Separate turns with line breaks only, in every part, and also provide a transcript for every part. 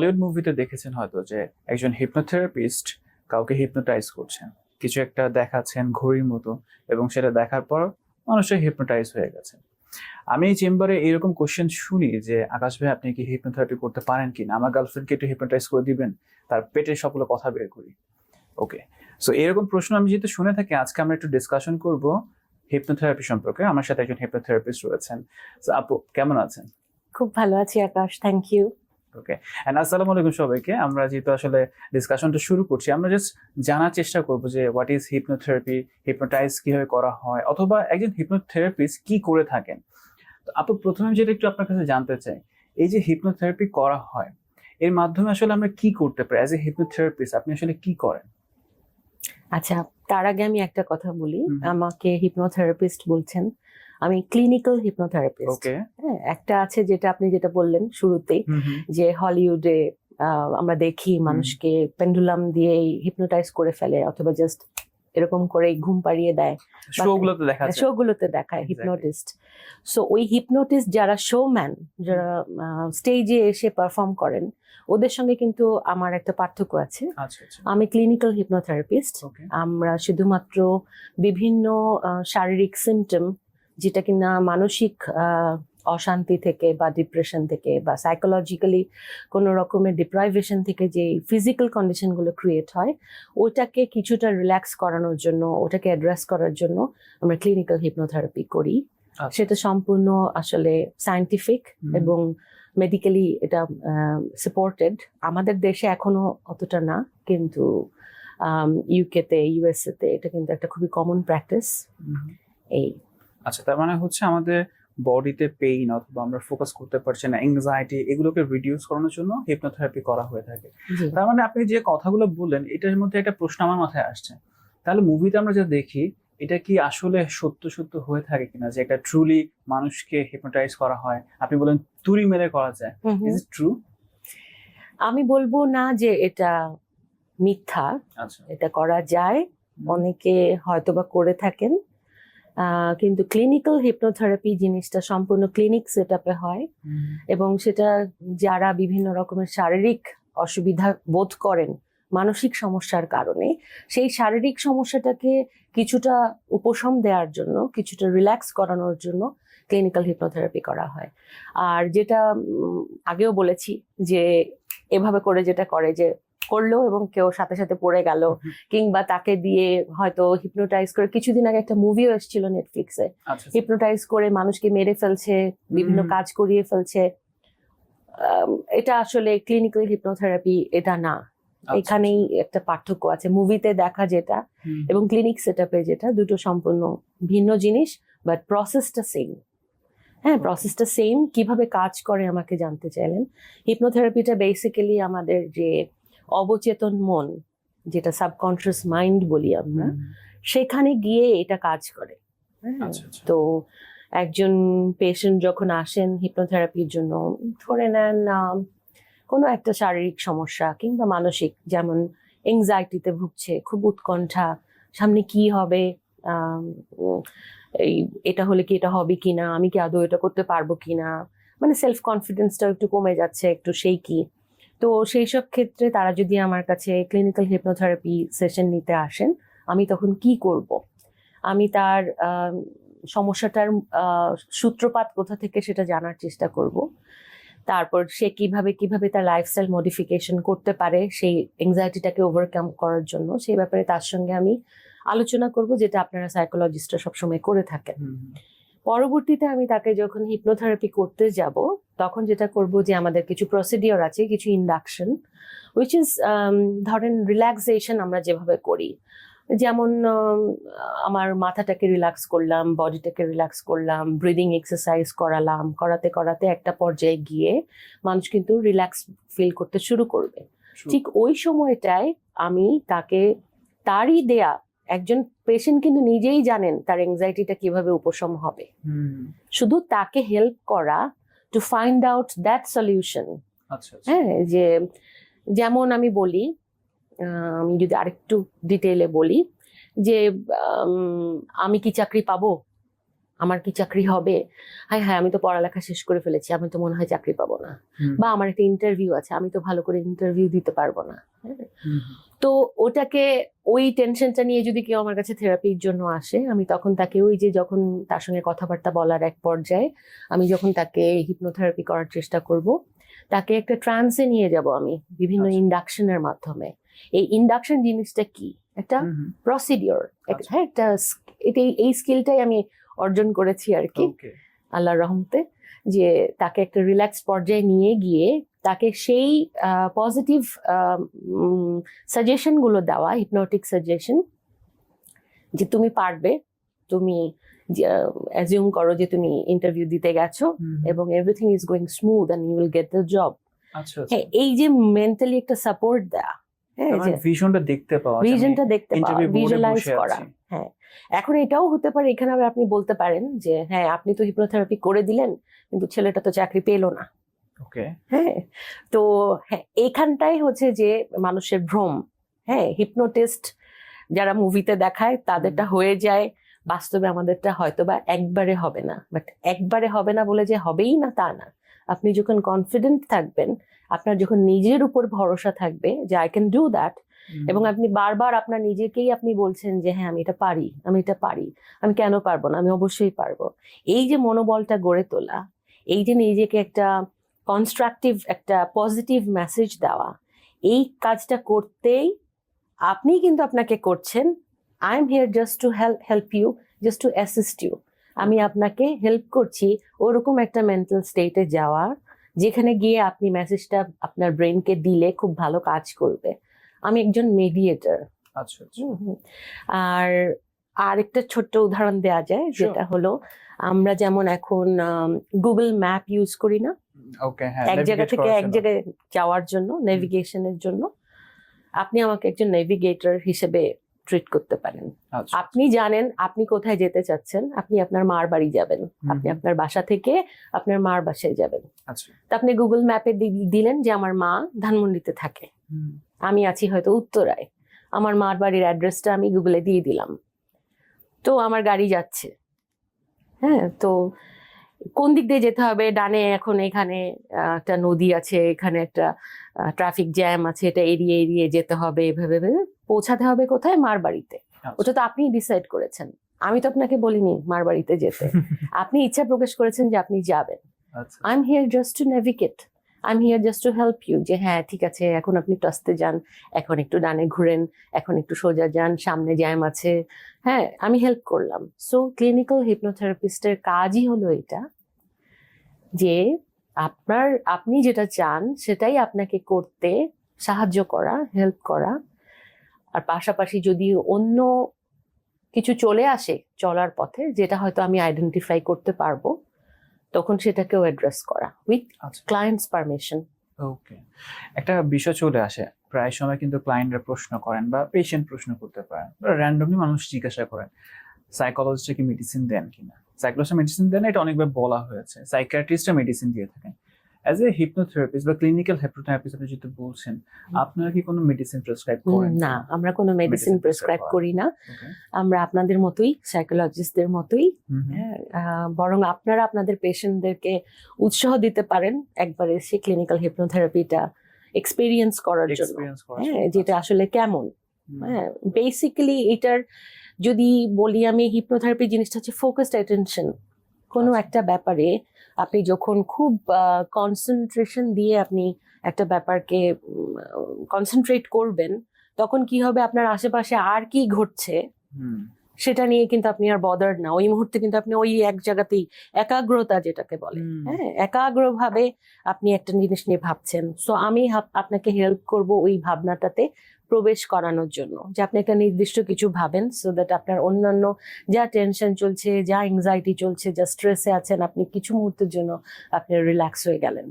Hollywood মুভিতে দেখেছেন হয়তো যে একজন হিপনোথেরাপিস্ট কাউকে হিপনোটাইজ করছেন, কিছু একটা দেখাচ্ছেন ঘড়ির মতো, এবং সেটা দেখার পর মানুষের হিপনোটাইজ হয়ে গেছে। আমি এই চেম্বারে এরকম কোশ্চেন শুনি যে আকাশ ভাই আপনি কি হিপনোথেরাপি করতে পারেন কিনা, আমার গার্লফ্রেন্ডকে একটু হিপনোটাইজ করে দিবেন, তার পেটের সবগুলো কথা বের করি। ওকে, সো এরকম প্রশ্ন আমি যেহেতু শুনে থাকি, আজকে আমরা একটু ডিসকাশন করব হিপনোথেরাপি সম্পর্কে। আমার সাথে একজন হিপনোথেরাপিস্ট রয়েছেন। সো আপু কেমন আছেন?
খুব ভালো আছি আকাশ, থ্যাংক ইউ।
ওকে, এন্ড আসসালামু আলাইকুম সবাইকে। আমরা যেহেতু আসলে ডিসকাশনটা শুরু করছি, আমরা জাস্ট জানার চেষ্টা করব যে হোয়াট ইজ হিপনোথেরাপি, হিপনোটাইজ কিভাবে করা হয়, অথবা একজন হিপনোথেরাপিস্ট কি করে থাকেন। তো আপু প্রথমে যেটা একটু আপনার কাছে জানতে চাই, এই যে হিপনোথেরাপি করা হয় এর মাধ্যমে আসলে আমরা কি করতে পারি? অ্যাজ এ হিপনোথেরাপিস্ট আপনি আসলে কি করেন?
আচ্ছা, তার আগে আমি একটা কথা বলি।
হুম।
আমাকে হিপনোথেরাপিস্ট বলছেন, আমি ক্লিনিক্যাল হিপনোথেরাপিস্ট।
ওকে।
হ্যাঁ, একটা আছে যেটা আপনি যেটা বললেন শুরুতেই,
হুম হুম।
যে হলিউডে আমরা দেখি মানুষকে পেন্ডুলাম দিয়ে হিপনোটাইজ করে ফেলে, অথবা জাস্ট এরকম করে ঘুম পাড়িয়ে দেয়।
শোগুলোতে দেখা যায়।
শোগুলোতে দেখায়
Exactly.
হিপনোটিস্ট। সো ওই হিপনোটিস্ট যারা শোম্যান, যারা স্টেজে এসে পারফর্ম করেন, ওদের সঙ্গে কিন্তু আমার একটা পার্থক্য আছে।
আচ্ছা আচ্ছা।
আমি ক্লিনিক্যাল হিপনোথেরাপিস্ট।
ওকে।
আমরা শুধুমাত্র বিভিন্ন শারীরিক সিমটম, যেটা কিনা মানসিক অশান্তি থেকে বা ডিপ্রেশন থেকে বা সাইকোলজিক্যালি কোনো রকমের ডিপ্রাইভেশন থেকে যে ফিজিক্যাল কন্ডিশনগুলো ক্রিয়েট হয়, ওটাকে কিছুটা রিল্যাক্স করানোর জন্য, ওটাকে অ্যাড্রেস করার জন্য আমরা ক্লিনিক্যাল হিপনোথেরাপি করি।
আচ্ছা।
সেটা সম্পূর্ণ আসলে সায়েন্টিফিক এবং মেডিকেলি এটা সাপোর্টেড। আমাদের দেশে এখনো অতটা না, কিন্তু ইউকেতে, ইউএসএ তে এটা কিন্তু একটা খুবই কমন প্র্যাকটিস। এই
আচ্ছা, তার মানে হচ্ছে আমাদের বডিতে পেইন অথবা আমরা ফোকাস করতে পারছি না, এংজাইটি, এগুলোকে রিডিউস করানোর জন্য হিপনোথেরাপি করা হয়ে থাকে।
জি।
তার মানে আপনি যে কথাগুলো বললেন এটার মধ্যে একটা প্রশ্ন আমার মাথায় আসছে, তাহলে মুভিতে আমরা যা দেখি এটা কি আসলে সত্য সত্য হয়ে থাকে কিনা, যে এটা ট্রুলি মানুষকে হিপনোটাইজ করা হয়? আপনি বলেন তুড়ি মেরে করা যায়, ইজ ইট ট্রু?
আমি বলবো না যে এটা মিথ্যা,
আচ্ছা।
এটা করা যায়, অনেকে হয়তোবা করে থাকেন। কিন্তু ক্লিনিক্যাল হিপনোথেরাপি জিনিসটা সম্পূর্ণ ক্লিনিক সেট আপে হয়, এবং সেটা যারা বিভিন্ন রকমের শারীরিক অসুবিধা বোধ করেন মানসিক সমস্যার কারণে, সেই শারীরিক সমস্যাটাকে কিছুটা উপশম দেওয়ার জন্য, কিছুটা রিল্যাক্স করানোর জন্য ক্লিনিক্যাল হিপনোথেরাপি করা হয়। আর যেটা আগেও বলেছি, যে এভাবে করে যেটা করে, যে করলো এবং কেউ সাথে সাথে পড়ে গেল, কিংবা তাকে দিয়ে হয়তো হিপনোটাইজ করে, কিছুদিন আগে একটা মুভিও এসেছিল নেটফ্লিক্সে,
আচ্ছা।
হিপনোটাইজ করে মানুষকে মেরে ফেলছে, বিভিন্ন কাজ করিয়ে ফেলছে। এটা আসলে ক্লিনিক্যাল হিপনোথেরাপি এটা না। এখানেই একটা পার্থক্য আছে, মুভিতে দেখা যেটা এবং ক্লিনিক সেটআপে যেটা, দুটো সম্পূর্ণ ভিন্ন জিনিস, বাট প্রসেসটা সেম। হ্যাঁ, প্রসেসটা সেম। কিভাবে কাজ করে আমাকে জানতে চাইলেন। হিপনোথেরাপিটা বেসিক্যালি আমাদের যে অবচেতন মন, যেটা সাবকনশিয়াস মাইন্ড বলি আমরা, সেখানে গিয়ে এটা কাজ করে। তো একজন পেশেন্ট যখন আসেন হিপনোথেরাপির জন্য, ধরে নেন কোনো একটা শারীরিক সমস্যা কিংবা মানসিক, যেমন এংজাইটিতে ভুগছে, খুব উৎকণ্ঠা, সামনে কি হবে, এই এটা হলে কি এটা হবে কিনা, আমি কি আদৌ এটা করতে পারবো কিনা, মানে সেলফ কনফিডেন্সটা একটু কমে যাচ্ছে, একটু সেই কি। তো সেই সব ক্ষেত্রে তারা যদি আমার কাছে ক্লিনিক্যাল হিপনোথেরাপি সেশন নিতে আসেন, আমি তখন কি করব? আমি তার সমস্যাটার সূত্রপাত কোথা থেকে সেটা জানার চেষ্টা করব। তারপর সে কিভাবে তার লাইফস্টাইল মডিফিকেশন করতে পারে সেই এংজাইটিটাকে ওভারকাম করার জন্য, সেই ব্যাপারে তার সঙ্গে আমি আলোচনা করব, যেটা আপনারা সাইকোলজিস্টরা সবসময় করে থাকেন। পরবর্তীতে আমি তাকে যখন হিপনোথেরাপি করতে যাব, তখন যেটা করব, যে আমাদের কিছু প্রসিডিওর আছে, কিছু ইন্ডাকশন, উইচ ইজ ধরেন রিল্যাক্সেশন আমরা যেভাবে করি, যেমন আমার মাথাটাকে রিল্যাক্স করলাম, বডিটাকে রিল্যাক্স করলাম, ব্রিদিং এক্সারসাইজ করালাম, করাতে করাতে একটা পর্যায়ে গিয়ে মানুষ কিন্তু রিল্যাক্স ফিল করতে শুরু করবে। ঠিক ওই সময়টায় আমি তাকে তারই দেয়া, একজন পেশেন্ট কিন্তু নিজেই জানেন তার এংজাইটিটা কিভাবে উপশম হবে, শুধু তাকে হেল্প করা to find out that solution. হ্যাঁ, যে যেমন আমি বলি, আমি যদি আরেকটু ডিটেইলে বলি, যে আমি কি চাকরি পাবো, আমার কি চাকরি হবে, হ্যাঁ হ্যাঁ আমি তো পড়ালেখা শেষ করে ফেলেছি, আমি তো মনে হয় চাকরি পাবো না, বা আমার একটা ইন্টারভিউ আছে, আমি তো ভালো করে ইন্টারভিউ দিতে পারবো না। তো ওটাকে, ওই টেনশনটা নিয়ে যদি কেউ আমার কাছে থেরাপির জন্য আসে, আমি তখন তাকে ওই যে যখন তার সঙ্গে কথাবার্তা বলার এক পর্যায়ে আমি যখন তাকে হিপনোথেরাপি করার চেষ্টা করব, তাকে একটা ট্রান্সে নিয়ে যাব আমি বিভিন্ন ইন্ডাকশনের মাধ্যমে। এই ইন্ডাকশন জিনিসটা কি, একটা প্রসিডিওর, হ্যাঁ একটা এই স্কিলটাই আমি অর্জন করেছি আর কি আল্লাহর রহমতে, যে তাকে একটা রিল্যাক্স পর্যায়ে নিয়ে গিয়ে তাকে সেই পজিটিভ সাজেশন গুলো দেওয়া, হিপনোটিক সাজেশন, যে তুমি পারবে, তুমি অ্যাজিউম করো যে তুমি ইন্টারভিউ দিতে গেছো এবং everything is going smooth and you will get the job. হ্যাঁ, এই যে মেন্টালি একটা সাপোর্ট দেয়া, হ্যাঁ যে
ভিশনটা দেখতে পাওয়া,
ভিজুয়ালাইজ করা। হ্যাঁ, এখন এটাও হতে পারে এখানে আবার আপনি বলতে পারেন যে হ্যাঁ আপনি তো হিপনোথেরাপি করে দিলেন কিন্তু ছেলেটা তো চাকরি পেলো না। হ্যাঁ, তো হ্যাঁ এইখানটাই হচ্ছে যে মানুষের ভ্রম। হ্যাঁ, হিপনোটিস্ট যারা মুভিতে দেখায় তাদেরটা হয়ে যায়, বাস্তবে আমাদেরটা হয়তো বা একবারে হবে না। বাট একবারে হবে না বলে যে হবেই না তা না। আপনি যখন কনফিডেন্ট থাকবেন, আপনার যখন নিজের উপর ভরসা থাকবে যে আই ক্যান ডু দ্যাট, এবং আপনি বারবার আপনার নিজেকেই আপনি বলছেন যে হ্যাঁ আমি এটা পারি, আমি এটা পারি, আমি কেন পারবো না, আমি অবশ্যই পারবো, এই যে মনোবলটা গড়ে তোলা, এই যে নিজেকে একটা কনস্ট্রাকটিভ একটা পজিটিভ মেসেজ দেওয়া, এই কাজটা করতেই আপনি কিন্তু আপনাকে করছেন I am here just to help you, just to assist you. আমি আপনাকে হেল্প করছি ওরকম একটা মেন্টাল স্টেটে যাওয়ার, যেখানে গিয়ে আপনি মেসেজটা আপনার ব্রেনকে দিলে খুব ভালো কাজ করবে। আমি একজন মেডিয়েটর। আর আরেকটা ছোট্ট উদাহরণ দেওয়া যায়, যেটা হলো আমরা যেমন এখন গুগল ম্যাপ ইউজ করি না, এক জায়গা থেকে এক জায়গায় যাওয়ার জন্য, নেভিগেশনের জন্য। আপনি আমাকে একজন নেভিগেটর হিসেবে ট্রিট করতে পারেন। আপনি জানেন আপনি কোথায় যেতে চাচ্ছেন, আপনি আপনার মার বাড়ি যাবেন, আপনি আপনার বাসা থেকে আপনার মার বাসায় যাবেন। তা আপনি গুগল ম্যাপে দিলেন যে আমার মা ধানমন্ডিতে থাকে, আমি আছি হয়তো উত্তরায়, আমার মার বাড়ির অ্যাড্রেসটা আমি গুগলে দিয়ে দিলাম, তো আমার গাড়ি যাচ্ছে। হ্যাঁ, তো কোন দিক দিয়ে যেতে হবে, ডানে এখন এখানে একটা নদী আছে, এখানে একটা ট্রাফিক জ্যাম আছে, এটা এড়িয়ে এড়িয়ে যেতে হবে, এভাবে পৌঁছাতে হবে কোথায়, মার বাড়িতে। ওটা তো আপনি ডিসাইড করেছেন, আমি তো আপনাকে বলিনি মার বাড়িতে যেতে। আপনি ইচ্ছা প্রকাশ করেছেন যে আপনি যাবেন। I am here just to navigate, I am here just to help you, যে হ্যাঁ ঠিক আছে এখন আপনি একটু আস্তে যান, এখন একটু ডানে ঘুরেন, এখন একটু সোজা যান, সামনে জ্যাম আছে। হ্যাঁ, আমি হেল্প করলাম। সো ক্লিনিক্যাল হিপনোথেরাপিস্টের কাজই হলো এটা, যে আপনি যেটা চান সেটাই আপনাকে করতে সাহায্য করা, হেল্প করা। আর পাশাপাশি যদি অন্য কিছু চলে আসে চলার পথে, যেটা হয়তো আমি আইডেন্টিফাই করতে পারবো, তখন সেটাকেও অ্যাড্রেস করা উইথ ক্লায়েন্টস পারমিশন।
ওকে, একটা বিষয় চলে আসে প্রায় সময়, কিন্তু ক্লায়েন্টরা প্রশ্ন করেন বা পেশেন্ট প্রশ্ন করতে পারেন, র্যান্ডমলি মানুষ জিজ্ঞাসা করেন সাইকোলজিস্টরা কি মেডিসিন দেন কিনা। সাইকোলজিস্ট মেডিসিন দেন, এটা অনেকবার বলা হয়েছে। সাইকিয়াট্রিস্টরা মেডিসিন দিয়ে থাকেন। অ্যাজ এ হিপনোথেরাপিস্ট বা ক্লিনিক্যাল হিপনোথেরাপিস্ট আপনি যেটা বলছেন, আপনারা কি কোনো মেডিসিন প্রেসক্রাইব করেন?
না, আমরা কোনো মেডিসিন প্রেসক্রাইব করি না। আমরা আপনাদের মতোই, সাইকোলজিস্টদের মতোই, বরং আপনারা আপনাদের পেশেন্টদেরকে উৎসাহ দিতে পারেন একবার এসে ক্লিনিক্যাল হিপনোথেরাপিটা এক্সপেরিয়েন্স করার জন্য, হ্যাঁ যেটা আসলে কেমন। হ্যাঁ, বেসিক্যালি এটার যদি বলি আমি, হিপনোথেরাপি জিনিসটা হচ্ছে ফোকাসড অ্যাটেনশন। কোনো একটা ব্যাপারে আপনি যখন খুব কনসেন্ট্রেশন দিয়ে আপনি একটা ব্যাপারকে কনসেন্ট্রেট করবেন, তখন কি হবে, আপনার আশেপাশে আর কি ঘটছে সেটা নিয়ে কিন্তু আপনি আর বদার্ড না। ওই মুহূর্তে কিন্তু আপনি ওই এক জায়গাতেই একাগ্রতা যেটাকে বলে, হ্যাঁ একাগ্রভাবে আপনি একটা জিনিস নিয়ে ভাবছেন। সো আমি আপনাকে হেল্প করব ওই ভাবনাটাতে প্রবেশ করানোর জন্য, যে আপনি একটা নির্দিষ্ট কিছু ভাবেন, সো দ্যাট আপনার অন্যান্য যা টেনশন চলছে, যা এংজাইটি চলছে, যা স্ট্রেসে আছেন, আপনি কিছু মুহূর্তের জন্য আপনি রিল্যাক্স হয়ে গেলেন।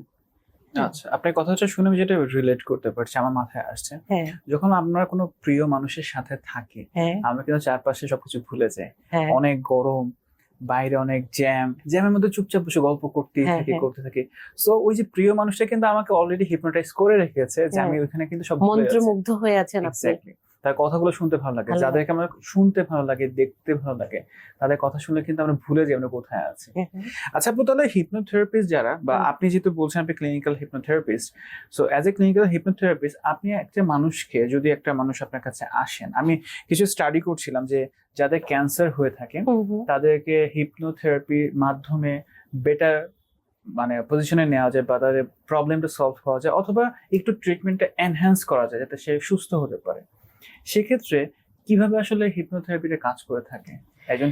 আচ্ছা, আপনার কথাটা শুনে আমি যেটা রিলেট করতে পারছি, আমার মাথায় আসছে, যখন আপনার কোনো প্রিয় মানুষের সাথে থাকে, আমরা কিন্তু চারপাশে সবকিছু ভুলে যাই। অনেক গরম, বাইরে অনেক জ্যামের মধ্যে চুপচাপ বসে গল্প করতে থাকি। সো ওই যে প্রিয় মানুষটা কিন্তু আমাকে অলরেডি হিপনোটাইজ করে রেখেছে, যে আমি ওইখানে কিন্তু সব
মন্ত্রমুগ্ধ হয়ে আছেন আপনি।
তার কথাগুলো শুনতে ভালো লাগে,
ভালো
যাদেরকে আমার শুনতে ভালো লাগে, দেখতে ভালো লাগে, তাদের কথা শুনলে কিন্তু আমরা ভুলে যাই আমরা কোথায় আছি। আচ্ছা আপু, তাহলে হিপনোথেরাপিস্ট যারা, বা আপনি যেহেতু বলছেন আপনি clinical hypnotherapist, so as a clinical hypnotherapist আপনি একটা মানুষকে, যদি একটা মানুষ আপনার কাছে আসেন, আমি কিছু স্টাডি করছিলাম যে যাদের ক্যান্সার হয়ে থাকে তাদেরকে হিপনোথেরাপির মাধ্যমে বেটার মানে পজিশনে নেওয়া যায়, বা তাদের প্রবলেমটা সলভ করা যায়, অথবা একটু ট্রিটমেন্টটা এনহ্যান্স করা যায় যাতে সে সুস্থ হতে পারে। সেক্ষেত্রে কিভাবে আসলে হিপনোথেরাপিটা কাজ করে থাকে একজন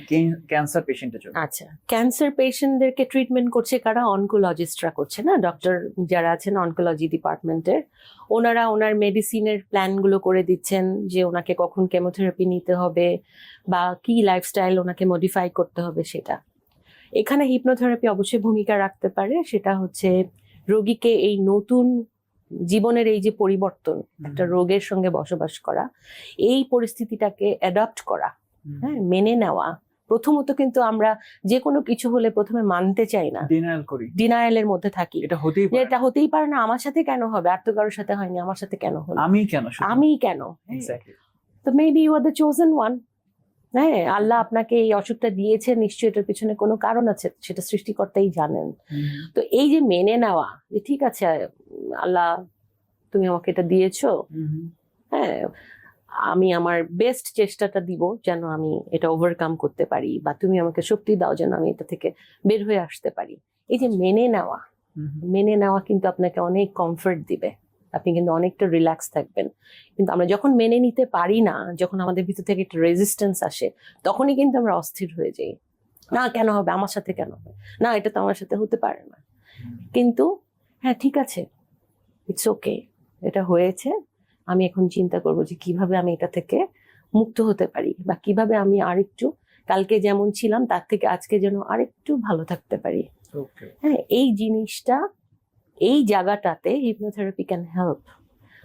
ক্যান্সার পেশেন্টের জন্য?
আচ্ছা, ক্যান্সার পেশেন্টদেরকে ট্রিটমেন্ট করছে কারা? অনকোলজিস্টরা করছে না, ডক্টর যারা আছেন অনকোলজি ডিপার্টমেন্টের, ওনারা ওনার মেডিসিনের প্ল্যানগুলো করে দিচ্ছেন যে ওনাকে কখন কেমোথেরাপি নিতে হবে বা কি লাইফস্টাইল ওনাকে মডিফাই করতে হবে সেটা। এখানে হিপনোথেরাপি অবশ্যই ভূমিকা রাখতে পারে, সেটা হচ্ছে রোগীকে এই নতুন জীবনের এই যে পরিবর্তন, একটা রোগের সঙ্গে বসবাস করা, এই পরিস্থিতিটাকে অ্যাডাপ্ট করা, হ্যাঁ, মেনে নেওয়া। প্রথমত কিন্তু আমরা যে কোনো কিছু হলে প্রথমে মানতে চাই না,
ডিনায়াল করি,
ডিনায়ালের মধ্যে থাকি,
এটা হতেই
যে
পারে
এটা হতেই পারে না, আমার সাথে কেন হবে, আর তো কারোর সাথে হয়নি, আমার সাথে কেন হলো,
আমি কেন শুধু?
আমি কেন।
এক্স্যাক্টলি।
তো maybe you are the chosen one. হ্যাঁ, আল্লাহ আপনাকে এই অসুখটা দিয়েছে, নিশ্চয়ই এটার পিছনে কোনো কারণ আছে, সেটা সৃষ্টিকর্তাই জানেন। তো এই যে মেনে নেওয়া যে ঠিক আছে আল্লাহ তুমি আমাকে এটা দিয়েছো, হ্যাঁ আমি আমার বেস্ট চেষ্টাটা দিব যেন আমি এটা ওভারকাম করতে পারি, বা তুমি আমাকে শক্তি দাও যেন আমি এটা থেকে বের হয়ে আসতে পারি। এই যে মেনে নেওয়া কিন্তু আপনাকে অনেক কমফর্ট দিবে, আপনি কিন্তু অনেকটা রিল্যাক্স থাকবেন। কিন্তু আমরা যখন মেনে নিতে পারি না, যখন আমাদের ভিতর থেকে একটা রেজিস্ট্যান্স আসে, তখনই কিন্তু আমরা অস্থির হয়ে যাই। না কেন হবে, আমার সাথে কেন হবে, না এটা তো আমার সাথে হতে পারে না। কিন্তু হ্যাঁ ঠিক আছে, ইটস ওকে, এটা হয়েছে, আমি এখন চিন্তা করবো যে কিভাবে আমি এটা থেকে মুক্ত হতে পারি, বা কিভাবে আমি আরেকটু কালকে যেমন ছিলাম তার থেকে আজকে যেন আরেকটু ভালো থাকতে পারি। হ্যাঁ, এই জিনিসটা, এই জায়গাটাতে হিপনোথেরাপি ক্যান হেল্প।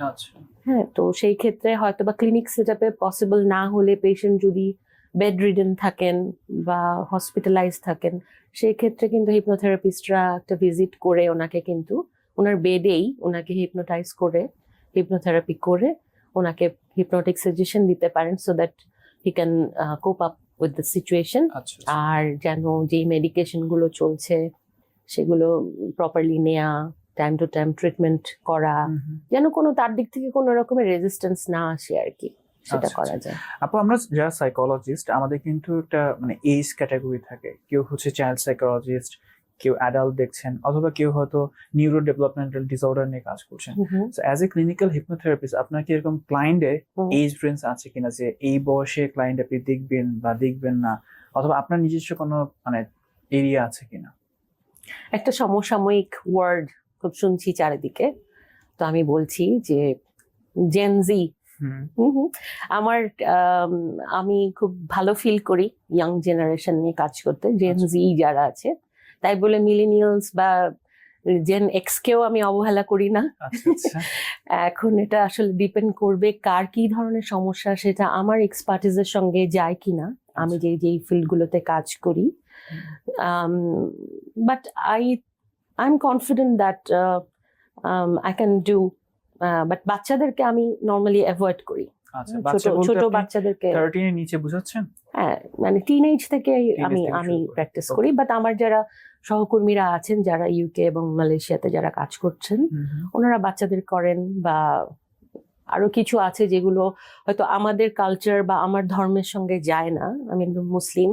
আচ্ছা।
হ্যাঁ, তো সেই ক্ষেত্রে হয়তো বা ক্লিনিক সেটআপে পসিবল না হলে, পেশেন্ট যদি বেড রিডেন থাকেন বা হসপিটালাইজ থাকেন, সেই ক্ষেত্রে কিন্তু হিপনোথেরাপিস্টরা একটা ভিজিট করে ওনাকে কিন্তু ওনার বেডেই ওনাকে হিপনোটাইজ করে, হিপনোথেরাপি করে ওনাকে হিপনোটিক সাজেশন দিতে পারেন, so that he can cope up with the situation. আর যেন যেই মেডিকেশন গুলো চলছে সেগুলো প্রপারলি নেওয়া, টাইম টু টাইম ট্রিটমেন্ট করা, যেন কোনো তার দিক থেকে কোনো রকমের রেজিস্ট্যান্স না আসে আর কি, সেটা করা যায়।
আপু, আমরা যারা সাইকোলজিস্ট আমাদের কিন্তু একটা মানে এজ ক্যাটাগরি থাকে, কেউ হচ্ছে চাইল্ড সাইকোলজিস্ট, কেউ অ্যাডাল্ট দেখছেন, অথবা কেউ হয়তো নিউরো ডেভেলপমেন্টাল ডিসঅর্ডার নিয়ে কাজ করছেন। So as a clinical hypnotherapist আপনার কি এরকম ক্লায়েন্টে এজ রেঞ্জ আছে কিনা, যে এই বয়সে ক্লায়েন্ট আপনি দেখবেন বা দেখবেন না, অথবা আপনার নিজস্ব কোনো মানে এরিয়া আছে কিনা?
একটা সমসাময়িক ওয়ার্ড খুব শুনছি চারিদিকে, তো আমি বলছি যে জেনজি। আমার আমি খুব ভালো ফিল করি ইয়াং জেনারেশন নিয়ে কাজ করতে, জেনজি যারা আছে, তাই বলে মিলেনিয়ালস বা জেন এক্স কেও আমি অবহেলা করি না। এখন এটা আসলে ডিপেন্ড করবে কার কি ধরনের সমস্যা, সেটা আমার এক্সপার্টিসের সঙ্গে যায় কিনা, আমি যেই ফিল্ডগুলোতে কাজ করি। But I am confident that I can do, but বাচ্চাদেরকে আমি নর্মালি অ্যাভয়েড করি। ছোট বাচ্চাদেরকে
13 এর নিচে বুঝাচ্ছেন?
হ্যাঁ, মানে টিনেজ থেকে আমি প্র্যাকটিস করি। বাট আমার যারা সহকর্মীরা আছেন যারা ইউকে এবং মালয়েশিয়াতে যারা কাজ করছেন, ওনারা বাচ্চাদের করেন, বা আরো কিছু আছে যেগুলো হয়তো আমাদের কালচার বা আমার ধর্মের সঙ্গে যায় না। আমি একদম মুসলিম,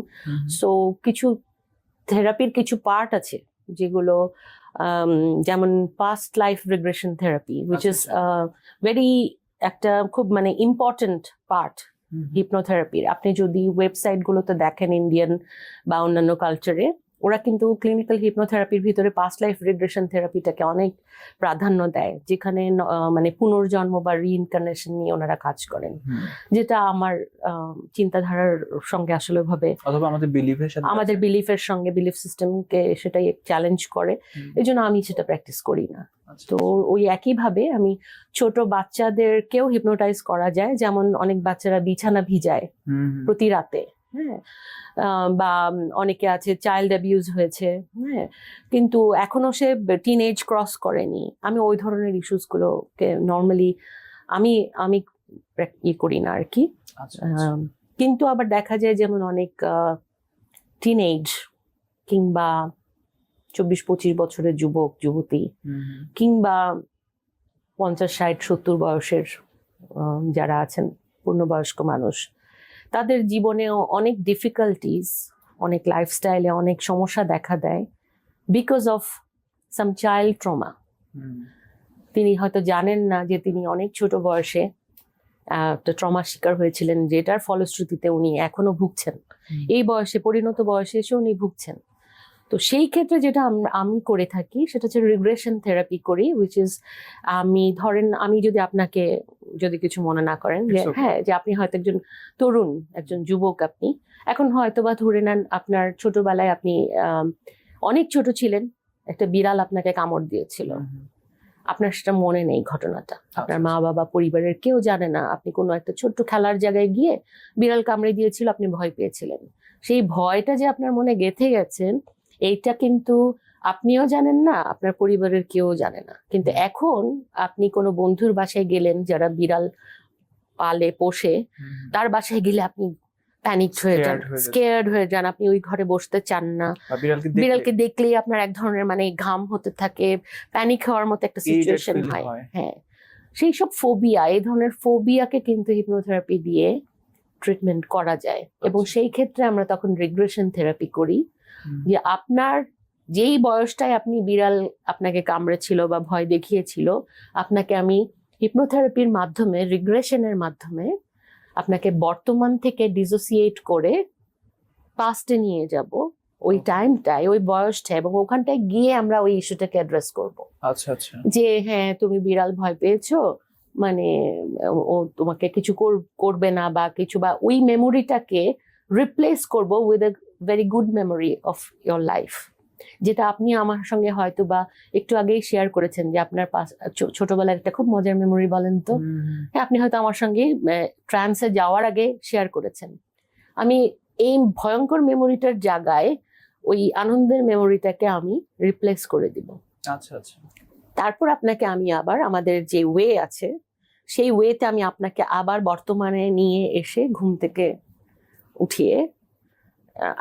সো কিছু থেরাপির কিছু পার্ট আছে যেগুলো যেমন past life regression therapy, which is very একটা খুব মানে ইম্পর্টেন্ট পার্ট হিপনোথেরাপির। আপনি যদি ওয়েবসাইট গুলোতে দেখেন ইন্ডিয়ান বা অন্যান্য কালচারে, ওরা কিন্তু ক্লিনিক্যাল হিপনোথেরাপির ভিতরে পাস্ট লাইফ রিগ্রেশন থেরাপিটাকে অনেক প্রাধান্য দেয়, যেখানে মানে পুনর্জন্ম বা রিইনকার্নেশন নিয়ে ওনারা কাজ করেন, যেটা আমার চিন্তাধারার সঙ্গে আসলে ভাবে আমাদের বিলিফের সঙ্গে, বিলিফ সিস্টেমকে সেটাই চ্যালেঞ্জ করে, এই জন্য আমি সেটা প্র্যাকটিস করি না। তো ওই একইভাবে আমি ছোট বাচ্চাদেরকেও হিপনোটাইজ করা যায়, যেমন অনেক বাচ্চারা বিছানা ভিজায় প্রতি রাতে, হ্যাঁ, বা অনেকে আছে চাইল্ড অ্যাবিউজ হয়েছে, হ্যাঁ, কিন্তু এখনো সে টিনেজ ক্রস করেনি। আমি ওই ধরনের ইস্যুস গুলোকে নর্মালি আমি করি না আর কি।
আচ্ছা
কিন্তু আবার দেখা যায় যেমন অনেক টিনেজ কিংবা 24-25 বছরের যুবক যুবতী কিংবা 50-60-70 বয়সের যারা আছেন পূর্ণবয়স্ক মানুষ, তাদের জীবনেও অনেক ডিফিকাল্টিজ, অনেক লাইফস্টাইলে অনেক সমস্যা দেখা দেয় because of some child trauma. তিনি হয়তো জানেন না যে তিনি অনেক ছোট বয়সে একটা ট্রমার শিকার হয়েছিলেন, যেটার ফলশ্রুতিতে উনি এখনো ভুগছেন। এই বয়সে, পরিণত বয়সে এসে উনি ভুগছেন। তো সেই ক্ষেত্রে যেটা আমি করে থাকি সেটা হচ্ছে রিগ্রেশন থেরাপি করি, উইচ ইজ আমি যদি আপনাকে যদি কিছু মনে না করেন, যে হ্যাঁ, যে আপনি হয়তো একজন তরুণ, একজন যুবক, আপনি এখন হয়তো বা ধরে নেন আপনার ছোটবেলায় আপনি অনেক ছোট ছিলেন, একটা বিড়াল আপনাকে কামড় দিয়েছিল, আপনার সেটা মনে নেই ঘটনাটা, আপনার মা বাবা পরিবারের কেউ জানে না, আপনি কোনো একটা ছোট্ট খেলার জায়গায় গিয়ে বিড়াল কামড়ে দিয়েছিল, আপনি ভয় পেয়েছিলেন। সেই ভয়টা যে আপনার মনে গেঁথে গেছেন, এইটা কিন্তু আপনিও জানেন না, আপনার পরিবারের কেউ জানে না। কিন্তু এখন আপনি কোনো বন্ধুর বাসায় গেলেন যারা বিড়াল পালে পোষে, তার বাসায় গেলে আপনি প্যানিক হয়ে যান, স্কেয়ার্ড হয়ে যান, আপনি ওই ঘরে বসতে চান না। বিড়ালকে দেখলেই আপনার এক ধরনের মানে ঘাম হতে থাকে, প্যানিক হওয়ার মতো একটা সিচুয়েশন হয়। হ্যাঁ, সেই সব ফোবিয়া, এই ধরনের ফোবিয়াকে কিন্তু হিপনোথেরাপি দিয়ে ট্রিটমেন্ট করা যায়। এবং সেই ক্ষেত্রে আমরা তখন রিগ্রেশন থেরাপি করি, যে আপনার যেই বয়সটায় আপনি বিড়াল আপনাকে কামড়েছিল বা ভয় দেখিয়েছিল, আপনাকে আমি হিপনোথেরাপির মাধ্যমে, রিগ্রেশনের মাধ্যমে আপনাকে বর্তমান থেকে ডিসোসিয়েট করে পাস্টে নিয়ে যাব, ওই টাইমটায়, ওই বয়সটায়, এবং ওখানটায় গিয়ে আমরা ওই ইস্যুটাকে অ্যাড্রেস করব।
আচ্ছা আচ্ছা,
যে হ্যাঁ, তুমি বিড়াল ভয় পেয়েছো, মানে ও তোমাকে কিছু করবে না বা কিছু, বা ওই মেমোরিটাকে রিপ্লেস করব with a very good memory of your life, যেটা আপনি আমার সঙ্গে হয়তো বা একটু আগেই শেয়ার করেছেন, যে আপনার ছোটবেলার একটা খুব মজার মেমোরি বলেন তো। হ্যাঁ, আপনি হয়তো আমার সঙ্গে ট্রান্সে যাওয়ার আগে শেয়ার করেছেন। আমি এই ভয়ঙ্কর মেমোরিটার জায়গায় ওই আনন্দের মেমোরিটাকে আমি রিপ্লেস করে দিব।
আচ্ছা আচ্ছা,
তারপর আপনাকে আমি আবার আমাদের যে ওয়ে আছে, সেই ওয়েতে আমি আপনাকে আবার বর্তমানে নিয়ে এসে ঘুম থেকে উঠিয়ে,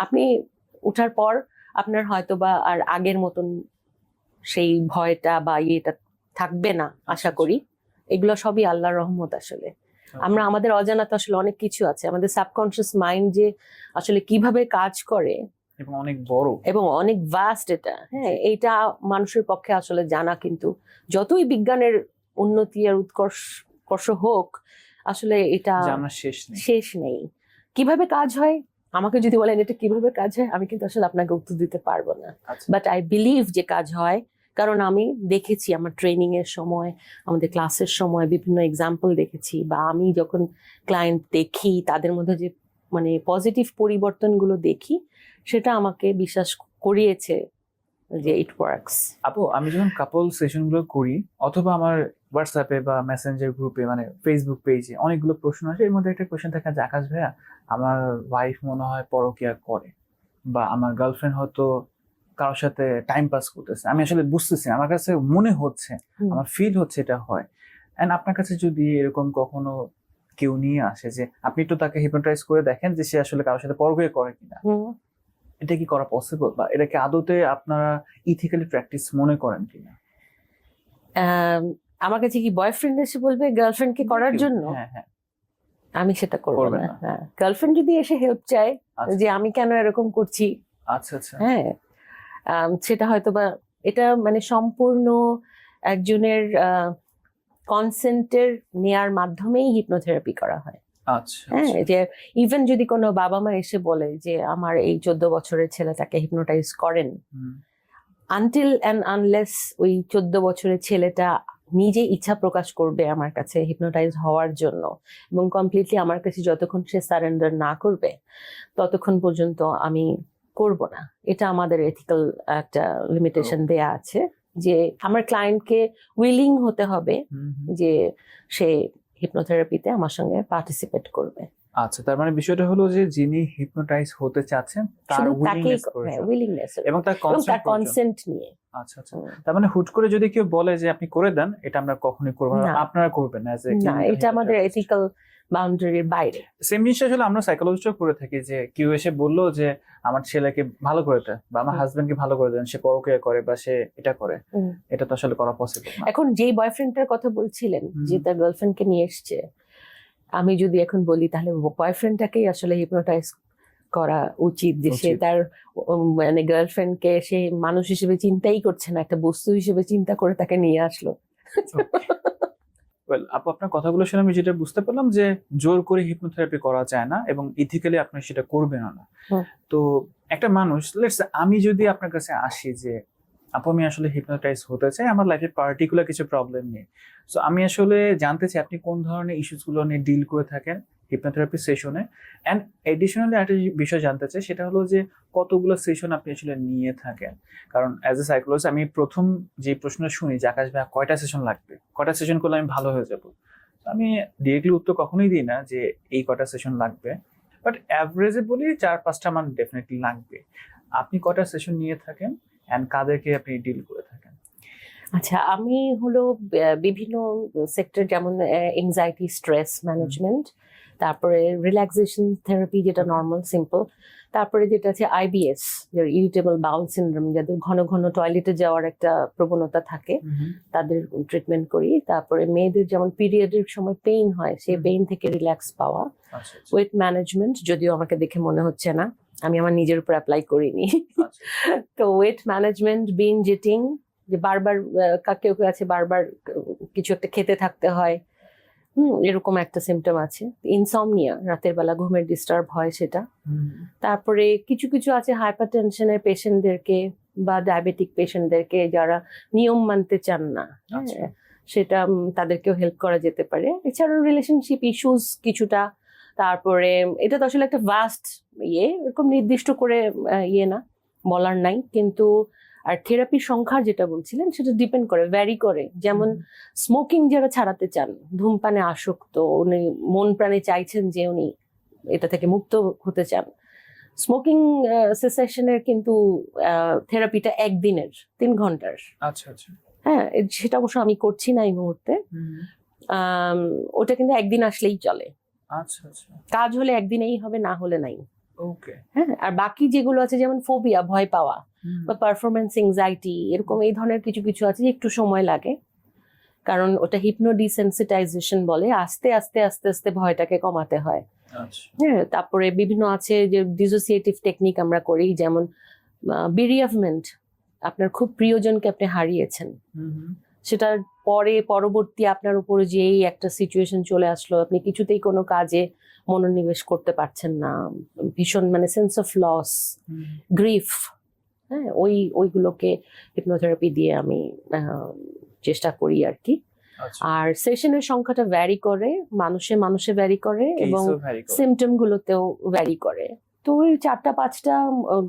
আপনি উঠার পর আপনার হয়তো বা আর আগের মতন সেই ভয়টা বা ইয়েটা থাকবে না, আশা করি। এগুলো সবই আল্লাহর রহমত। আসলে আমরা আমাদের অজানাতে আসলে অনেক কিছু আছে, আমাদের সাবকনশিয়াস মাইন্ড যে আসলে কিভাবে কাজ করে
এবং অনেক বড়
এবং অনেক ভাস্ট এটা। হ্যাঁ, এইটা মানুষের পক্ষে আসলে জানা, কিন্তু যতই বিজ্ঞানের উন্নতি আর উৎকর্ষ হোক, আসলে এটা
জানার
শেষ নেই। কিভাবে কাজ হয়, আমাকে যদি বলেন এটা কিভাবে কাজ হয়, আমি কিন্তু আসলে আপনাকে উত্তর দিতে পারবো না। বাট আই বিলিভ যে কাজ হয়, কারণ আমি দেখেছি আমার ট্রেনিং এর সময়, আমাদের ক্লাসের সময় বিভিন্ন এক্সাম্পল দেখেছি, বা আমি যখন ক্লায়েন্ট দেখি তাদের মধ্যে যে মানে পজিটিভ পরিবর্তনগুলো দেখি, সেটা আমাকে বিশ্বাস করিয়েছে যে ইট ওয়ার্কস।
আপু, আমি যখন কাপল সেশন গুলো করি অথবা আমার হোয়াটসঅ্যাপে বা মেসেঞ্জার গ্রুপে, মানে ফেসবুক পেজে অনেকগুলো প্রশ্ন আসে, এর মধ্যে একটা কোয়েশ্চেন থাকে যে আকাশ ভাইয়া, আমার ওয়াইফ মনে হয় পরকীয়া করে, বা আমার গার্লফ্রেন্ড হয়তো কারোর সাথে টাইম পাস করতেছে, আমি আসলে বুঝতেছি, আমার কাছে মনে হচ্ছে, আমার ফিল হচ্ছে এটা হয়। এন্ড আপনার কাছে যদি এরকম কখনো কেউ নিয়ে আসে যে আপনি একটু তাকে হিপনোটাইজ করে দেখেন যে সে আসলে কারোর সাথে পরকীয়া করে কিনা, এটা কি করা পসিবল, বা এটাকে আদতে আপনারা ইথিক্যালি প্র্যাকটিস মনে করেন কিনা?
আমার কাছে কি বয়ফ্রেন্ড এসে বলবে গার্লফ্রেন্ডকে করার জন্য?
হ্যাঁ হ্যাঁ,
আমি সেটা করবো না। হ্যাঁ, গার্লফ্রেন্ড যদি এসে হেল্প চায় যে আমি কেন এরকম করছি,
আচ্ছা আচ্ছা,
হ্যাঁ, সেটা হয়তো বা এটা মানে সম্পূর্ণ একজনের কনসেন্টের নেয়ার মাধ্যমেই হিপনোথেরাপি করা হয়।
আচ্ছা,
হ্যাঁ, যে ইভেন যদি কোনো বাবা মা এসে বলে যে আমার এই 14 বছরের ছেলেটাকে হিপনোটাইজ করেন, আনটিল অ্যান্ড আনলেস ওই 14 বছরের ছেলেটা নিজে ইচ্ছা প্রকাশ করবে আমার কাছে হিপনোটাইজ হওয়ার জন্য, এবং কমপ্লিটলি আমার কাছে যতক্ষণ সে সারেন্ডার না করবে, ততক্ষণ পর্যন্ত আমি করব না। এটা আমাদের এথিক্যাল একটা লিমিটেশন দেয়া আছে, যে আমার ক্লায়েন্টকে উইলিং হতে হবে যে সে হিপনোথেরাপিতে আমার সঙ্গে পার্টিসিপেট করবে।
আচ্ছা, তার মানে বিষয়টা হলো যে যিনি হিপনোটাইজ হতে চাচ্ছেন তার
শুধু তাকে
উইলিংনেস প্রয়োজন
উইলিংনেস
এবং তার
এবং তার
কনসেন্ট প্রয়োজন।
কনসেন্ট নিয়ে।
আচ্ছা আচ্ছা, তার মানে হুট করে যদি কেউ বলে যে আপনি করে দেন, এটা আমরা কখনোই করবো না,
না।
আপনারা করবেন না,
না, এটা আমাদের এথিক্যাল বাউন্ডারির বাইরে।
সেম জিনিসটা আসলে আমরা সাইকোলজিস্টও করে থাকি, যে কেউ এসে বললো যে আমার ছেলেকে ভালো করে দেন বা আমার হাজবেন্ডকে ভালো করে দেন, সে পরকীয়া করে বা সে এটা করে, এটা তো আসলে করা পসিবল না।
এখন যেই বয়ফ্রেন্ডটার কথা বলছিলেন যে তার গার্লফ্রেন্ডকে নিয়ে এসছে, আমি যদি এখন বলি তাহলে বয়ফ্রেন্ডটাকেই আসলে হিপনোটাইজ করা উচিত, যে সে তার মানে গার্লফ্রেন্ডকে সে মানুষ হিসেবে চিন্তাই করছে না, একটা বস্তু হিসেবে চিন্তা করে তাকে নিয়ে আসলো।
ওয়েল আপু, আপনার কথাগুলো শুনে আমি যেটা বুঝতে পারলাম যে জোর করে হিপনোথেরাপি করা যায় না এবং ইথিক্যালি আপনি সেটা করবেন না। তো একটা মানুষ, লেটস আমি যদি আপনার কাছে আসি যে আপু আমি আসলে হিপনোটাইজ হতে চাই, আমার লাইফে পার্টিকুলার কিছু প্রবলেম নিয়ে, সো আমি আসলে জানতে চাই আপনি কোন ধরনের ইস্যুস গুলো নিয়ে ডিল করে থাকেন হিপনোথেরাপি সেশনে, এন্ড এডিশনালি একটা বিষয় জানতে চাই, সেটা হলো যে কতগুলো সেশন আপনি আসলে নিয়ে থাকেন। কারণ অ্যাজ এ সাইকোলজিস্ট আমি প্রথম যে প্রশ্নটা শুনি যে আকাশ ভাই কয়টা সেশন লাগবে, কয়টা সেশন করলে আমি ভালো হয়ে যাব, আমি ডিরেক্টলি উত্তর কখনোই দিই না যে এই কয়টা সেশন লাগবে, বাট অ্যাভারেজে বলি 4-5টা মান ডেফিনেটলি লাগবে। আপনি কয়টা সেশন নিয়ে থাকেন এন্ড কাদেরকে আপনি ডিল করে থাকেন?
আচ্ছা, আমি হলো বিভিন্ন সেক্টর, যেমন এংজাইটি, স্ট্রেস ম্যানেজমেন্ট, তারপরে রিল্যাক্সেশন থেরাপি যেটা নর্মাল সিম্পল, তারপরে যেটা আছে আইবিএস, ইরিটেবল বাউল সিনড্রোম, যাদের ঘন ঘন টয়লেটে যাওয়ার একটা প্রবণতা থাকে, তাদের ট্রিটমেন্ট করি। তারপরে মেয়েদের যেমন পিরিয়ডের সময় পেইন হয়, সেই পেইন থেকে রিল্যাক্স পাওয়া। ওয়েট ম্যানেজমেন্ট, যদিও আমাকে দেখে মনে হচ্ছে না, আমি আমার নিজের উপর অ্যাপ্লাই করিনি। তো ওয়েট ম্যানেজমেন্ট, বিঞ্জ ইটিং, যে বারবার কেউ কেউ আছে বারবার কিছু একটা খেতে থাকতে হয়, এরকম একটা সিমটম আছে। ইনসমনিয়া, রাতের বেলা ঘুমের ডিস্টার্ব হয় সেটা। তারপরে কিছু কিছু আছে হাইপারটেনশনের পেশেন্টদেরকে বা ডায়াবেটিক পেশেন্টদেরকে যারা নিয়ম মানতে চান না, সেটা তাদেরকেও হেল্প করা যেতে পারে। এছাড়াও রিলেশনশিপ ইস্যুস কিছুটা। তারপরে এটা তো আসলে একটা ভাস্ট এরকম নির্দিষ্ট করে না, বলার নাই। কিন্তু আর থেরাপির সংখ্যা যেটা বলছিলেন সেটা ডিপেন্ড করে, ভ্যারি করে। যেমন স্মোকিং যারা ছাড়াতে চান, ধূমপানে আসক্ত, উনি মন প্রাণে চাইছেন যে উনি এটা থেকে মুক্ত হতে চান, স্মোকিং সেশনের কিন্তু থেরাপিটা একদিনের 3 ঘন্টার।
আচ্ছা আচ্ছা,
হ্যাঁ, সেটা অবশ্য আমি করছি না এই মুহূর্তে। ওটা কিন্তু একদিন আসলেই চলে।
আচ্ছা আচ্ছা,
কাজ হলে একদিনেই হবে, না হলে নাই।
ওকে।
হ্যাঁ, আর বাকি যেগুলো আছে যেমন ফোবিয়া, ভয় পাওয়া, বা পারফরমেন্স এনজাইটি, এরকম এই ধরনের কিছু কিছু আছে যে একটু সময় লাগে, কারণ ওটা হিপনো ডিসেনসিটাইজেশন বলে, আস্তে আস্তে আস্তে আস্তে ভয়টাকে কমাতে হয়। হ্যাঁ, তারপরে বিভিন্ন আছে যে ডিসোসিয়েটিভ টেকনিক আমরা করি, যেমন বেরিয়াভমেন্ট, আপনার খুব প্রিয়জনকে আপনি হারিয়েছেন, সেটার পরে পরবর্তী আপনার উপরে যেই একটা সিচুয়েশন চলে আসলো, আপনি কিছুতেই কোনো কাজে মনোনিবেশ করতে পারছেন না, ভীষণ মানে সেন্স অফ লস, গ্রিফ, হ্যাঁ, ওইগুলোকে হিপনোথেরাপি দিয়ে আমি চেষ্টা করি আর কি। আর সেশনের সংখ্যাটা ভ্যারি করে, মানুষে ভ্যারি করে, এবং সিমটম গুলোতেও ভ্যারি করে। তো ওই 4টা-5টা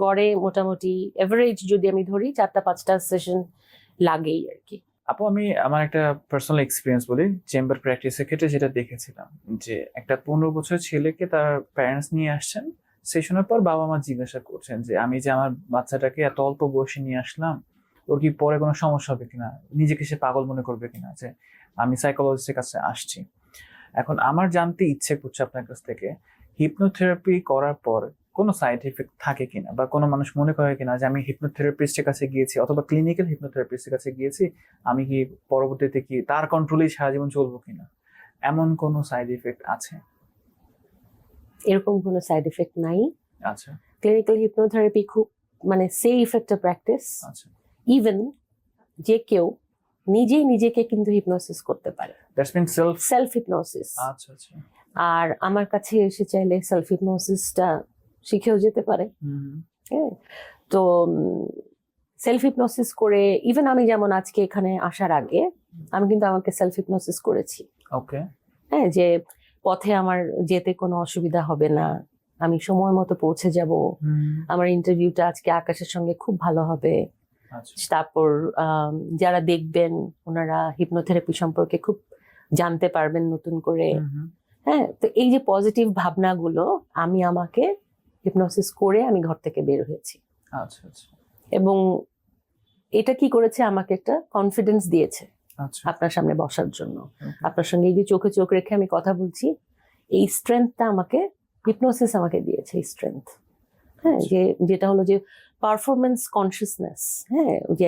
গড়ে মোটামুটি এভারেজ যদি আমি ধরি 4টা-5টা সেশন লাগেই আর কি।
আপু, আমি আমার একটা পার্সোনাল এক্সপিরিয়েন্স বলি, চেম্বার প্র্যাকটিসের ক্ষেত্রে যেটা দেখেছিলাম, যে একটা 15 বছরের ছেলেকে তার প্যারেন্টস নিয়ে আসছেন, সেশনের পর বাবা মা জিজ্ঞাসা করছেন যে আমি যে আমার বাচ্চাটাকে এত অল্প বয়সে নিয়ে আসলাম, ওর কি পরে কোনো সমস্যা হবে কিনা, নিজেকে সে পাগল মনে করবে কিনা, যে আমি সাইকোলজিস্টের কাছে আসছি। এখন আমার জানতে ইচ্ছে করছে আপনার কাছ থেকে, হিপনোথেরাপি করার পর কোনো সাইড এফেক্ট থাকে কিনা, বা কোনো মানুষ মনে করে কিনা যে আমি হিপনোথেরাপিস্টের কাছে গিয়েছি অথবা ক্লিনিক্যাল হিপনোথেরাপিস্টের কাছে গিয়েছি, আমি কি পরবর্তীতে কি তার কন্ট্রোলেই সারা জীবন চলবো কিনা, এমন কোনো সাইড এফেক্ট আছে?
এরকম কোনো সাইড এফেক্ট নাই।
আচ্ছা,
ক্লিনিক্যাল হিপনোথেরাপি খুব মানে সেফ একটা প্র্যাকটিস।
আচ্ছা,
ইভেন যে কেউ নিজেই নিজেকে কিন্তু হিপনোসিস করতে পারে,
দ্যাটস মিন
সেলফ হিপনোসিস।
আচ্ছা আচ্ছা,
আর আমার কাছে এসে চাইলে সেলফ হিপনোসিসটা শিখেও যেতে পারে। হ্যাঁ, তো সেলফ হিপনোসিস করে, ইভেন আমি যেমন আজকে এখানে আসার আগে আমি কিন্তু আমাকে সেলফ হিপনোসিস করেছি।
ওকে,
হ্যাঁ, যে পথে আমার যেতে কোনো অসুবিধা হবে না, আমি সময় মতো পৌঁছে যাব, আমার ইন্টারভিউটা আজকে আকাশের সঙ্গে খুব ভালো হবে। তারপর যারা দেখবেন ওনারা হিপনোথেরাপি সম্পর্কে খুব জানতে পারবেন নতুন করে। হ্যাঁ, তো এই যে পজিটিভ ভাবনাগুলো আমি আমাকে হিপনোসিস করে আমি ঘর থেকে বের হয়েছি,
আচ্ছা আচ্ছা
এবং এটা কি করেছে, আমাকে একটা কনফিডেন্স দিয়েছে
আচ্ছা
আপনার সামনে বসার জন্য।
Okay.
আপনার সঙ্গে এই যে চোখে চোখ রেখে আমি কথা বলছি, এই স্ট্রেংথটা আমাকে হিপনোসিস আমাকে দিয়েছে, এই স্ট্রেংথ। হ্যাঁ, যেটা হলো যে পারফরমেন্স কনসিয়াসনেস। হ্যাঁ, যে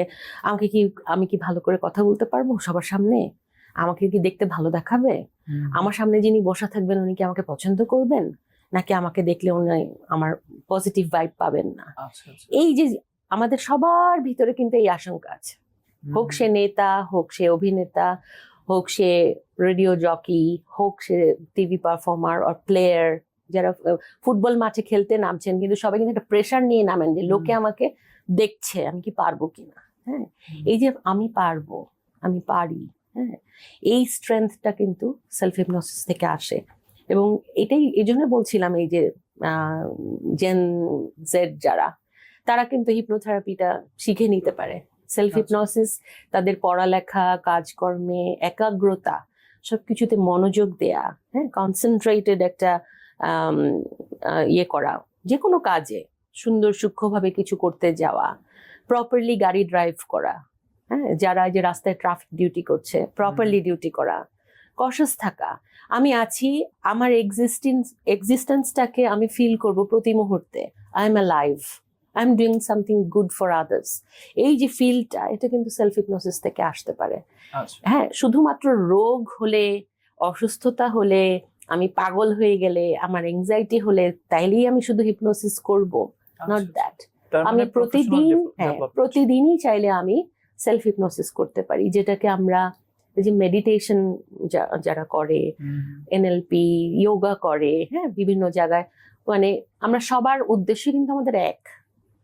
আমি কি ভালো করে কথা বলতে পারবো সবার সামনে, আমাকে কি দেখতে ভালো দেখাবে, আমার সামনে যিনি বসা থাকবেন উনি কি আমাকে পছন্দ করবেন, নাকি আমাকে দেখলে উনি আমার পজিটিভ ভাইব পাবেন না।
আচ্ছা আচ্ছা
এই যে আমাদের সবার ভিতরে কিন্তু এই আশঙ্কা আছে, হোক সে নেতা, হোক সে অভিনেতা, হোক সে রেডিও জকি, হোক সে টিভি পারফর্মার আর প্লেয়ার, যারা ফুটবল মাঠে খেলতে নামছেন, কিন্তু সবাই কিন্তু একটা প্রেশার নিয়ে নামেন যে লোকে আমাকে দেখছে, আমি কি পারবো কিনা। হ্যাঁ, এই যে আমি পারবো, আমি পারি, হ্যাঁ, এই স্ট্রেংথটা কিন্তু সেলফ হিপনোসিস থেকে আসে। এবং এটাই এই জন্য বলছিলাম, এই যে জেন জেড যারা, তারা কিন্তু হিপনোথেরাপিটা শিখে নিতে পারে। সেলফ হিপনোসিস তাদের পড়ালেখা, কাজকর্মে, একাগ্রতা, সবকিছুতে মনোযোগ দেয়া, হ্যাঁ, কনসেন্ট্রেটেড একটা ইয়ে করা, যে কোনো কাজে সুন্দর সূক্ষ্মভাবে কিছু করতে যাওয়া, প্রপারলি গাড়ি ড্রাইভ করা, হ্যাঁ, যারা যে রাস্তায় ট্রাফিক ডিউটি করছে প্রপারলি ডিউটি করা, কশাস থাকা, আমি আছি, আমার এক্সিস্টেন্সটাকে আমি ফিল করব প্রতি মুহূর্তে, I am alive, I am doing something good for others. এই যে ফিলটা, এটা কিন্তু সেলফ হিপনোসিস থেকে আসতে পারে।
আচ্ছা
হ্যাঁ, শুধুমাত্র রোগ হলে, অসুস্থতা হলে, আমি পাগল হয়ে গেলে, আমার এংজাইটি হলে তাইলেই আমি শুধু হিপনোসিস করব, নট দ্যাট।
তার
আমি
মানে professional development।
প্রতিদিনই চাইলে আমি সেলফ হিপনোসিস করতে পারি, যেটাকে আমরা এই যে মেডিটেশন যারা করে, এনএলপি, যোগা করে, হ্যাঁ, বিভিন্ন জায়গায়, মানে আমরা সবার উদ্দেশ্য কিন্তু আমাদের এক,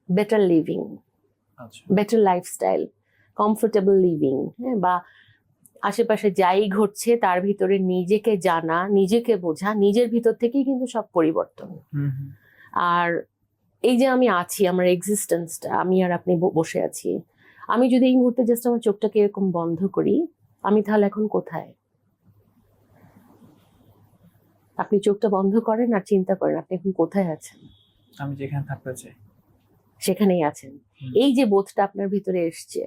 বেটার লিভিং,
আচ্ছা
বেটার লাইফস্টাইল, কমফোর্টেবল লিভিং, হ্যাঁ, বা আশেপাশে যাই ঘটছে তার ভিতরে নিজেকে জানা, নিজেকে বোঝা, নিজের ভিতর থেকেই কিন্তু সব পরিবর্তন। আর এই যে আমি আছি, আমার এক্সিস্টেন্সটা, আমি আর আপনি বসে আছি, আমি যদি এই মুহূর্তে জাস্ট আমার চোখটাকে এরকম বন্ধ করি, আমি তাহলে এখন কোথায়? আপনি চোখটা বন্ধ করেন আর চিন্তা করেন আপনি এখন কোথায় আছেন।
আমি যেখানে থাকতে চাই
সেখানেই আছেন। এই যে বোধটা আপনার ভিতরে এসছে,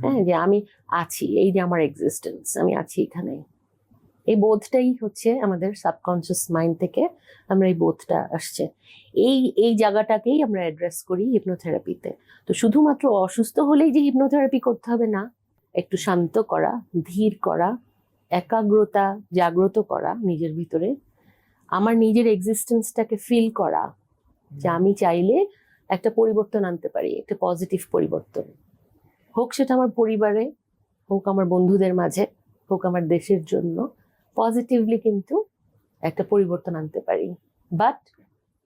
হ্যাঁ, যে আমি আছি, এই যে আমার এক্সিস্টেন্স, আমি আছি এখানে, এই বোধটাই হচ্ছে আমাদের সাবকনসিয়াস মাইন্ড থেকে আমরা এই বোধটা আসছে, এই জায়গাটাকেই আমরা অ্যাড্রেস করি হিপনোথেরাপিতে। তো শুধুমাত্র অসুস্থ হলেই যে হিপনোথেরাপি করতে হবে না, একটু শান্ত করা, ধীর করা, একাগ্রতা জাগ্রত করা নিজের ভিতরে, আমার নিজের এক্সিস্টেন্সটাকে ফিল করা, যে আমি চাইলে একটা পরিবর্তন আনতে পারি, একটা পজিটিভ পরিবর্তন, হোক সেটা আমার পরিবারে, হোক আমার বন্ধুদের মাঝে, হোক আমার দেশের জন্য, পজিটিভলি কিন্তু একটা পরিবর্তন আনতে পারি। বাট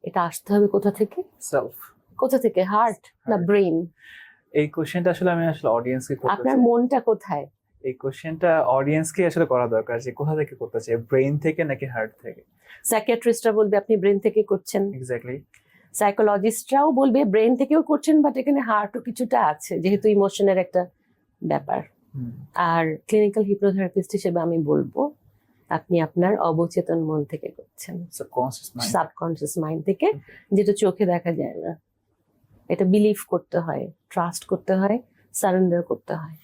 এটা আসতে হবে কোথা থেকে?
সেলফ।
কোথা থেকে? হার্ট না ব্রেন?
এই কোশ্চেনটা আসলে আমি অডিয়েন্সকে করতে
আপনার
চাই।
মনটা কোথায়?
এই কোশ্চেনটা অডিয়েন্সকে আসলে করা দরকার, যে কোথা থেকে করতে চাই, ব্রেন থেকে নাকি হার্ট থেকে।
সাইকিয়াট্রিস্টরা বলবে আপনি ব্রেন থেকে করছেন,
এক্স্যাক্টলি।
সাইকোলজিস্টরাও বলবে ব্রেন থেকেও করছেন, বাট এখানে হার্টও কিছুটা আছে, যেহেতু ইমোশনের একটা ব্যাপার। আর ক্লিনিক্যাল হিপনোথেরাপিস্ট হিসেবে আমি বলবো আপনি আপনার অবচেতন মন থেকে করছেন, সাবকনসিয়াস মাইন্ড থেকে, যেটা চোখে দেখা যায় না। এটা বিলিভ করতে হয়, ট্রাস্ট করতে হয়, সারেন্ডার করতে হয়।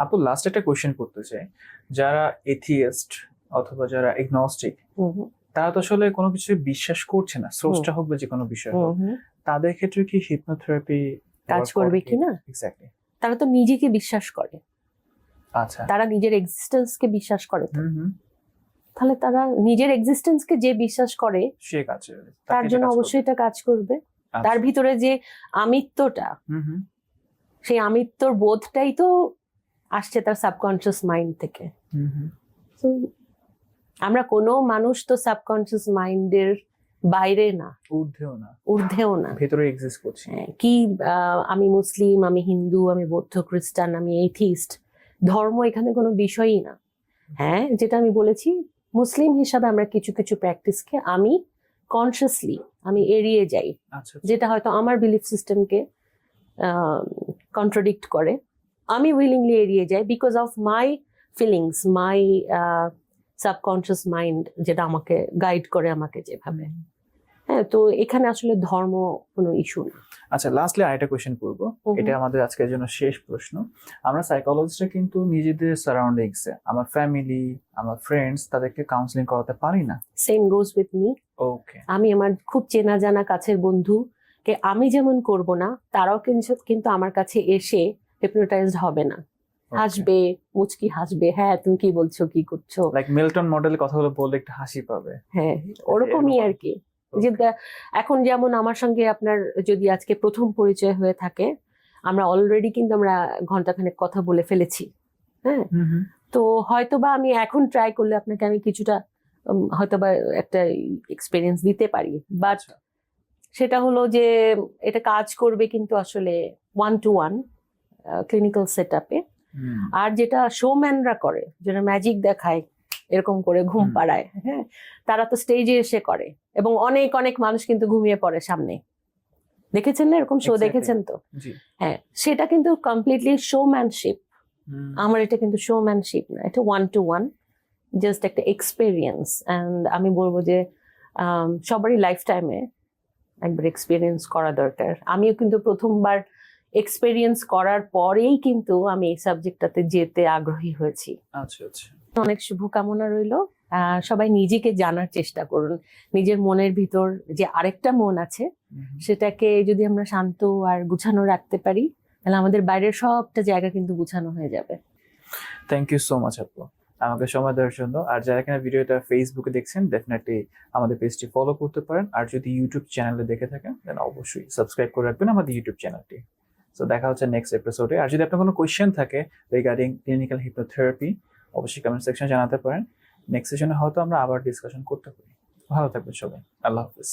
আপু লাস্ট একটা কোশ্চেন করতে চাই, যারা এথিয়েস্ট অথবা যারা এগনস্টিক, তারা তো আসলে কোনো কিছু বিশ্বাস করছে না, স্রষ্টা হোক বা যে কোনো বিষয় হোক, তাদের ক্ষেত্রে কি হিপনোথেরাপি
কাজ করবে কিনা?
এক্স্যাক্টলি।
তারা তো নিজেকে বিশ্বাস করে,
আচ্ছা,
তারা নিজের এক্সিস্টেন্সকে বিশ্বাস করে, তাহলে তারা নিজের এক্সিস্টেন্সকে যে বিশ্বাস করে
সে কাজ
তার জন্য অবশ্যই এটা কাজ করবে। তার ভিতরে যে আমিত্বটা, সেই আমিত্বর বোধটাই তো আসছে তার সাবকনসিয়াস মাইন্ড থেকে। So, আমরা কোনো মানুষ তো সাবকনসিয়াস মাইন্ডের বাইরে না, ঊর্ধ্বেও না,
ভেতরে এক্সিস্ট করছে।
কি আমি মুসলিম, আমি হিন্দু, আমি বৌদ্ধ, খ্রিস্টান, আমি এথিস্ট, ধর্ম এখানে কোনো বিষয়ই না। হ্যাঁ, যেটা আমি বলেছি, মুসলিম হিসাবে আমরা কিছু কিছু প্র্যাকটিসকে আমি কনসিয়াসলি আমি এড়িয়ে যাই, যেটা হয়তো আমার বিলিফ সিস্টেমকে কন্ট্রাডিক্ট করে, আমি উইলিংলি এড়িয়ে যাই because of my feelings, my subconscious mind যেটা আমাকে গাইড করে আমাকে যেভাবে। হ্যাঁ, তো এখানে আসলে ধর্ম কোনো ইস্যু না।
আচ্ছা, লাস্টলি আরেকটা কোয়েশ্চেন করবো, এটা আমাদের আজকের জন্য শেষ প্রশ্ন। আমরা সাইকোলজিস্টরা কিন্তু নিজেদের সারাউন্ডিংসে, আমার ফ্যামিলি, আমার ফ্রেন্ডস, তাদেরকে কাউন্সিলিং করাতে পারি না।
Same goes with me.
Okay.
আমি আমার খুব চেনা জানা কাছের বন্ধুকে আমি যেমন করব না, তারাও কিন্তু আমার কাছে এসে হিপনোটাইজড হবে না, হাসবে, মুচকি হাসবে, হ্যাঁ তুমি কি বলছো, কি করছো,
লাইক মিল্টন মডেলের কথাগুলো বললে একটু হাসি পাবে।
হ্যাঁ ওরকমই আর কি। যে এখন যেমন আমার সঙ্গে আপনার যদি আজকে প্রথম পরিচয় হয়ে থাকে, আমরা অলরেডি কিন্তু আমরা ঘন্টাখানেক কথা বলে ফেলেছি। হ্যাঁ, তো হয়তোবা আমি এখন ট্রাই করলে আপনাকে আমি কিছুটা হয়তোবা একটা এক্সপিরিয়েন্স দিতে পারি, বাট সেটা হলো যে এটা কাজ করবে কিন্তু আসলে 1-to-1 ক্লিনিক্যাল সেট আপে। আর যেটা শোম্যানরা করে, যেটা ম্যাজিক দেখায় এরকম করে ঘুম পাড়ায়, হ্যাঁ, তারা তো স্টেজে এসে করে এবং অনেক অনেক মানুষ কিন্তু ঘুমিয়ে পড়ে সামনে, দেখেছেন না এরকম শো? দেখেছেন তো? হ্যাঁ, সেটা কিন্তু কমপ্লিটলি শোম্যানশিপ। আমার এটা কিন্তু শোম্যানশিপ না, এটা 1-to-1 জাস্ট একটা এক্সপিরিয়েন্স। অ্যান্ড আমি বলবো যে সবারই লাইফ টাইমে একবার এক্সপিরিয়েন্স করা দরকার। আমিও কিন্তু প্রথমবার এক্সপিরিয়েন্স করার পরেই কিন্তু আমি এই সাবজেক্টটাতে যেতে আগ্রহী হয়েছি।
আচ্ছা আচ্ছা,
অনেক শুভকামনা রইলো। সবাই নিজেকে জানার চেষ্টা করুন, নিজের মনের ভিতর যে আরেকটা মন আছে সেটাকে যদি আমরা শান্ত আর গুছানো রাখতে পারি, তাহলে আমাদের বাইরের সবটা জায়গা কিন্তু গুছানো হয়ে যাবে।
থ্যাংক ইউ সো মাচ আপু আমাকে সময় দেওয়ার জন্য। আর যারা কিনা ভিডিওটা ফেসবুকে দেখছেন, ডেফিনেটলি আমাদের পেজটি ফলো করতে পারেন। আর যদি ইউটিউব চ্যানেলে দেখে থাকেন, দেন অবশ্যই সাবস্ক্রাইব করে রাখবেন আমাদের ইউটিউব চ্যানেলটি। সো দেখা হচ্ছে নেক্সট এপিসোডে। আর যদি আপনার কোনো কোয়েশ্চেন থাকে রিগার্ডিং ক্লিনিক্যাল হিপনোথেরাপি, অবশ্যই কমেন্ট সেকশনে জানাতে পারেন। নেক্সট সেশনে হয়তো আমরা আবার ডিসকাশন করতে পারি। ভালো থাকবেন সবাই, আল্লাহ হাফিজ।